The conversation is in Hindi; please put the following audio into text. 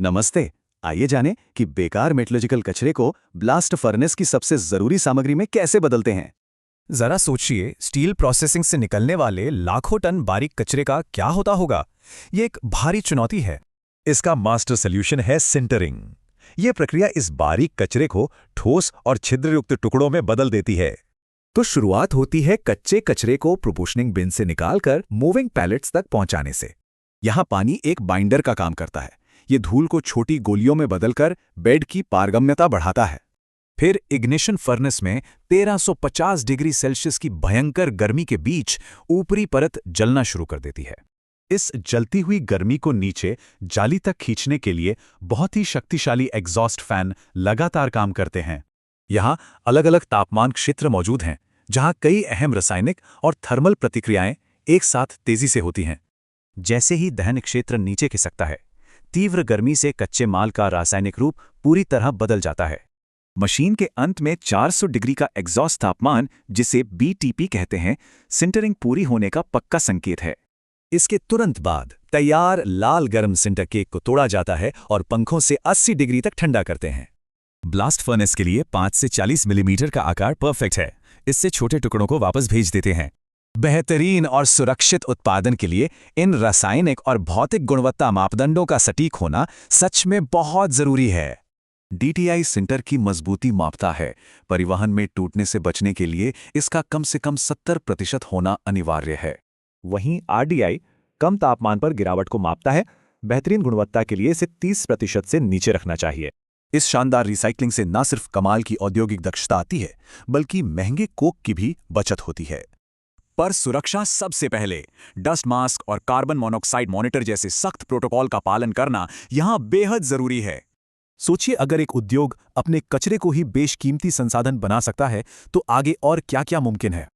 नमस्ते। आइए जानें कि बेकार मेटलर्जिकल कचरे को ब्लास्ट फर्नेस की सबसे जरूरी सामग्री में कैसे बदलते हैं। जरा सोचिए, स्टील प्रोसेसिंग से निकलने वाले लाखों टन बारीक कचरे का क्या होता होगा। ये एक भारी चुनौती है। इसका मास्टर सॉल्यूशन है सिंटरिंग। ये प्रक्रिया इस बारीक कचरे को ठोस और छिद्रयुक्त टुकड़ों में बदल देती है। तो शुरुआत होती है कच्चे कचरे को प्रोपोर्शनिंग बिन से निकालकर मूविंग पैलेट्स तक पहुंचाने से। यहाँ पानी एक बाइंडर का काम करता है। ये धूल को छोटी गोलियों में बदलकर बेड की पारगम्यता बढ़ाता है। फिर इग्निशन फर्नेस में 1350 डिग्री सेल्सियस की भयंकर गर्मी के बीच ऊपरी परत जलना शुरू कर देती है। इस जलती हुई गर्मी को नीचे जाली तक खींचने के लिए बहुत ही शक्तिशाली एग्जॉस्ट फैन लगातार काम करते हैं। यहाँ अलग अलग तापमान क्षेत्र मौजूद हैं, जहाँ कई अहम रासायनिक और थर्मल प्रतिक्रियाएं एक साथ तेजी से होती हैं। जैसे ही दहन क्षेत्र नीचे खिसकता है, तीव्र गर्मी से कच्चे माल का रासायनिक रूप पूरी तरह बदल जाता है। मशीन के अंत में 400 डिग्री का एग्जॉस्ट तापमान, जिसे BTP कहते हैं, सिंटरिंग पूरी होने का पक्का संकेत है। इसके तुरंत बाद तैयार लाल गर्म सिंटर केक को तोड़ा जाता है और पंखों से 80 डिग्री तक ठंडा करते हैं। ब्लास्ट फर्नेस के लिए 5 से 40 मिलीमीटर का आकार परफेक्ट है। इससे छोटे टुकड़ों को वापस भेज देते हैं। बेहतरीन और सुरक्षित उत्पादन के लिए इन रासायनिक और भौतिक गुणवत्ता मापदंडों का सटीक होना सच में बहुत जरूरी है। DTI सिंटर की मजबूती मापता है। परिवहन में टूटने से बचने के लिए इसका कम से कम 70% होना अनिवार्य है। वहीं RDI कम तापमान पर गिरावट को मापता है। बेहतरीन गुणवत्ता के लिए इसे 30% से नीचे रखना चाहिए। इस शानदार रिसाइक्लिंग से न सिर्फ कमाल की औद्योगिक दक्षता आती है, बल्कि महंगे कोक की भी बचत होती है। पर सुरक्षा सबसे पहले। डस्ट मास्क और कार्बन मोनोऑक्साइड मॉनिटर जैसे सख्त प्रोटोकॉल का पालन करना यहाँ बेहद जरूरी है। सोचिए, अगर एक उद्योग अपने कचरे को ही बेशकीमती संसाधन बना सकता है, तो आगे और क्या क्या मुमकिन है।